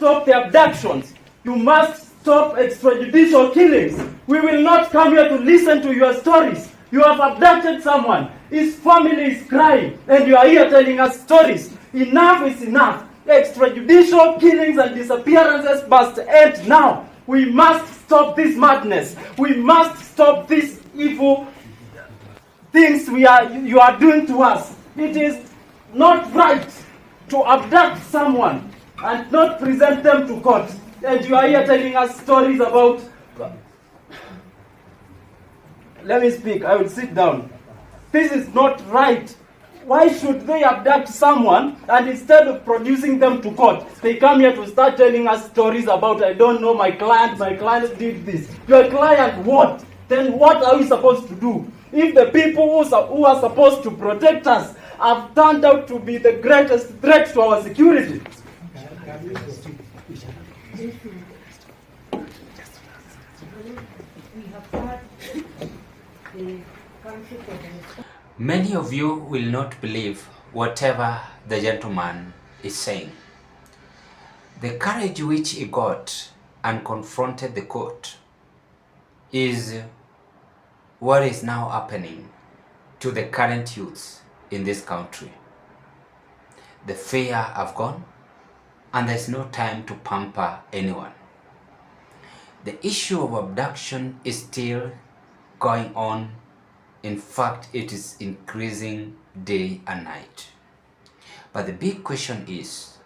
stop the abductions. You must stop extrajudicial killings. We will not come here to listen to your stories. You have abducted someone. His family is crying, and you are here telling us stories. Enough is enough. Extrajudicial killings and disappearances must end now. We must stop this madness. We must stop these evil things you are doing to us. It is not right to abduct someone and not present them to court. And you are here telling us stories about... Let me speak. I will sit down. This is not right. Why should they abduct someone and instead of producing them to court, they come here to start telling us stories about, I don't know, my client did this. Your client what? Then what are we supposed to do? If the people who are supposed to protect us have turned out to be the greatest threat to our security. Many of you will not believe whatever the gentleman is saying. The courage which he got and confronted the court is what is now happening to the current youths in this country. The fear have gone, and there's no time to pamper anyone. The issue of abduction is still going on. In fact, it is increasing day and night. But the big question is,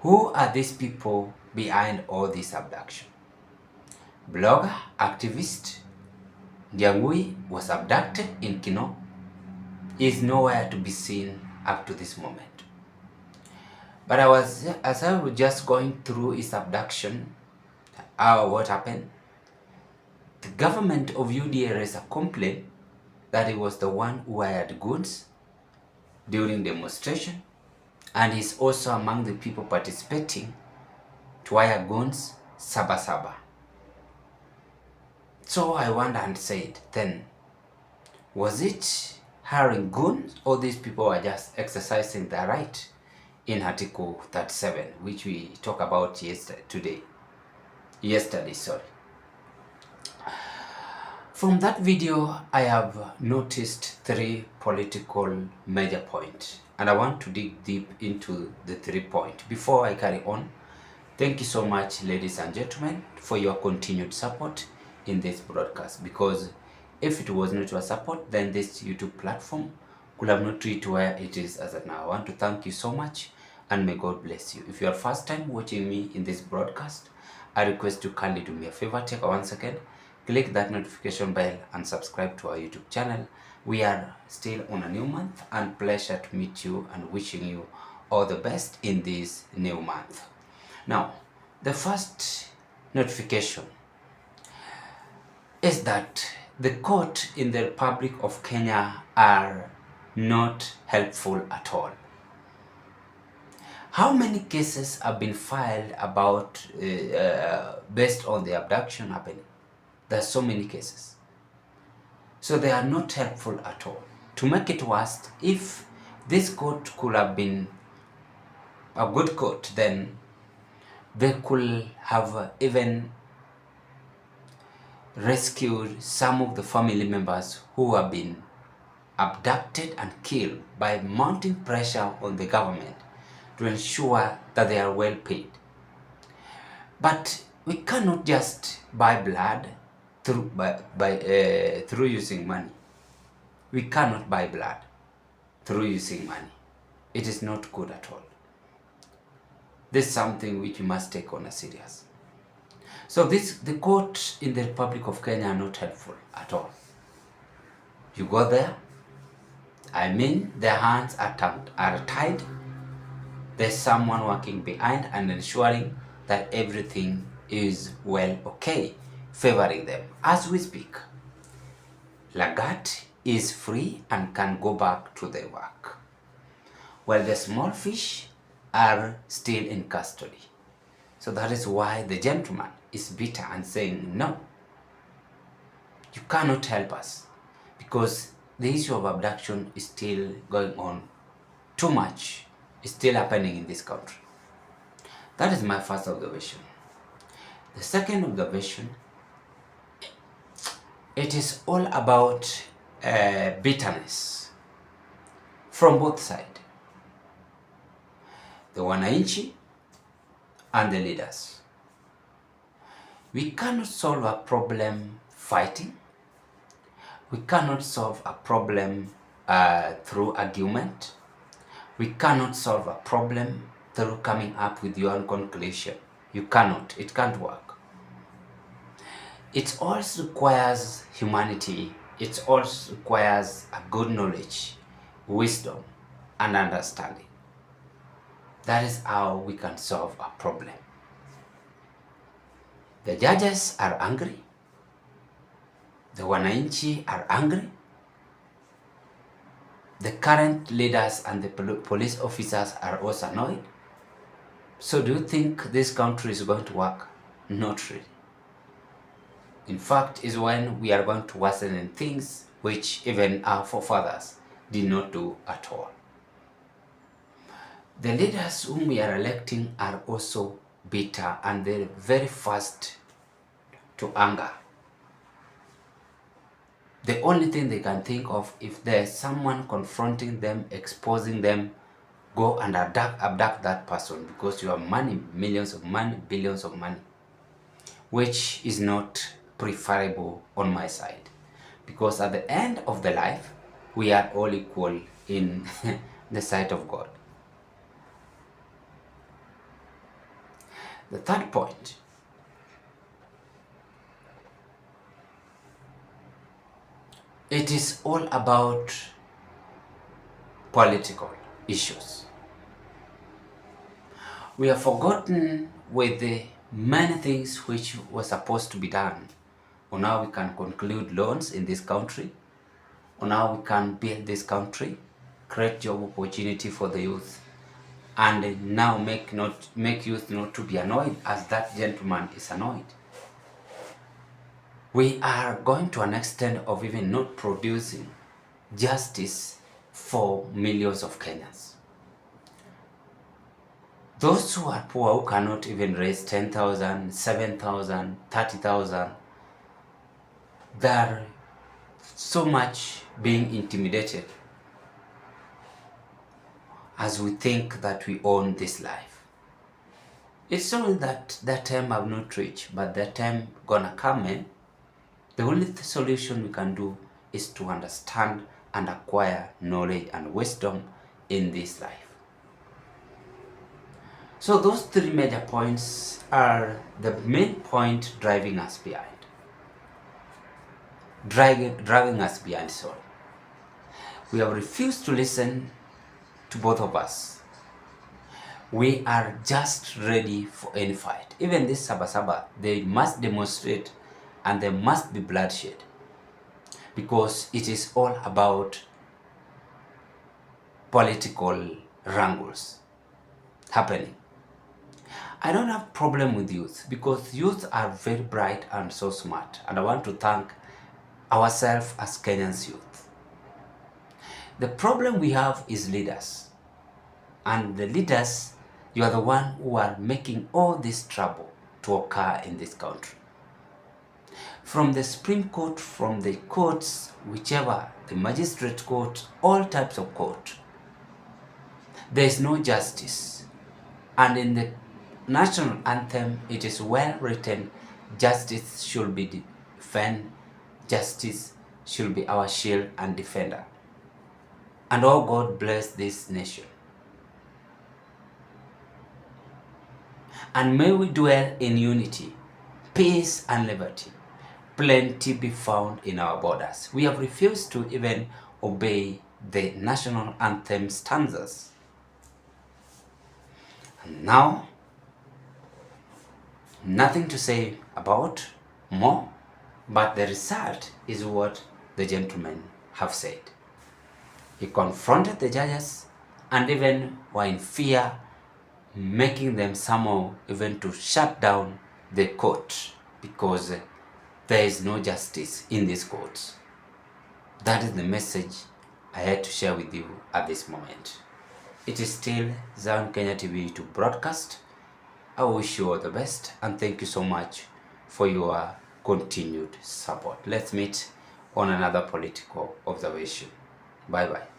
who are these people behind all this abduction? Blogger, activist, Ndiangui was abducted in Kino. He is nowhere to be seen up to this moment. But as I was just going through his abduction, what happened? The government of UDA raised a complaint that he was the one who hired goods during demonstration, and he's also among the people participating to hire guns Saba. So I wonder and said, then, was it hiring guns, or these people were just exercising their right in Article 37, which we talked about yesterday? From that video, I have noticed 3 political major points, and I want to dig deep into the 3 points. Before I carry on, thank you so much, ladies and gentlemen, for your continued support in this broadcast, because if it was not your support, then this YouTube platform could have not reached where it is as of now. I want to thank you so much, and may God bless you. If you are first time watching me in this broadcast, I request you kindly do me a favor, take 1 second, click that notification bell and subscribe to our YouTube channel. We are still on a new month, and pleasure to meet you and wishing you all the best in this new month. Now, the first notification is that the court in the Republic of Kenya are not helpful at all. How many cases have been filed about based on the abduction happening? There are so many cases. So they are not helpful at all. To make it worse, if this court could have been a good court, then they could have even rescued some of the family members who have been abducted and killed by mounting pressure on the government to ensure that they are well paid. But we cannot just buy blood through using money. We cannot buy blood through using money. It is not good at all. This is something which we must take on a serious. So the court in the Republic of Kenya are not helpful at all. You go there, I mean, their hands are tied. There's someone working behind and ensuring that everything is well okay, favoring them. As we speak, Lagat is free and can go back to their work, while the small fish are still in custody. So that is why the gentleman is bitter and saying, no, you cannot help us, because the issue of abduction is still going on too much. It's still happening in this country. That is my first observation. The second observation, it is all about bitterness from both sides, the wananchi and the leaders. We cannot solve a problem fighting. We cannot solve a problem through argument. We cannot solve a problem through coming up with your own conclusion. You cannot. It can't work. It also requires humanity. It also requires a good knowledge, wisdom, and understanding. That is how we can solve a problem. The judges are angry. The wananchi are angry. The current leaders and the police officers are also annoyed. So do you think this country is going to work? Not really. In fact, is when we are going to worsen in things which even our forefathers did not do at all. The leaders whom we are electing are also bitter and they're very fast to anger. The only thing they can think of, if there's someone confronting them, exposing them, go and abduct that person because you have money, millions of money, billions of money, which is not preferable on my side. Because at the end of the life, we are all equal in the sight of God. The third point, it is all about political issues. We have forgotten with the many things which were supposed to be done on how we can conclude loans in this country, on how we can build this country, create job opportunity for the youth, and now make youth not to be annoyed as that gentleman is annoyed. We are going to an extent of even not producing justice for millions of Kenyans. Those who are poor, who cannot even raise 10,000, 7,000, 30,000, they are so much being intimidated as we think that we own this life. It's only that time have not reached, but that time gonna come in. The only solution we can do is to understand and acquire knowledge and wisdom in this life. So those three major points are the main point driving us behind. Driving us behind, sorry. We have refused to listen to both of us. We are just ready for any fight. Even this Sabasaba, they must demonstrate and there must be bloodshed because it is all about political wrangles happening. I don't have problem with youth because youth are very bright and so smart, and I want to thank ourselves as Kenyans youth. The problem we have is leaders, and the leaders, you are the one who are making all this trouble to occur in this country. From the Supreme Court, from the courts, whichever, the magistrate court, all types of court, there is no justice. And in the national anthem, it is well written, justice should be defended, justice should be our shield and defender. And oh God bless this nation. And may we dwell in unity, peace and liberty. Plenty be found in our borders. We have refused to even obey the national anthem stanzas. And now, nothing to say about more, but the result is what the gentlemen have said. He confronted the judges and even were in fear, making them somehow even to shut down the court because there is no justice in these courts. That is the message I had to share with you at this moment. It is still Zion Kenya TV to broadcast. I wish you all the best and thank you so much for your continued support. Let's meet on another political observation. Bye bye.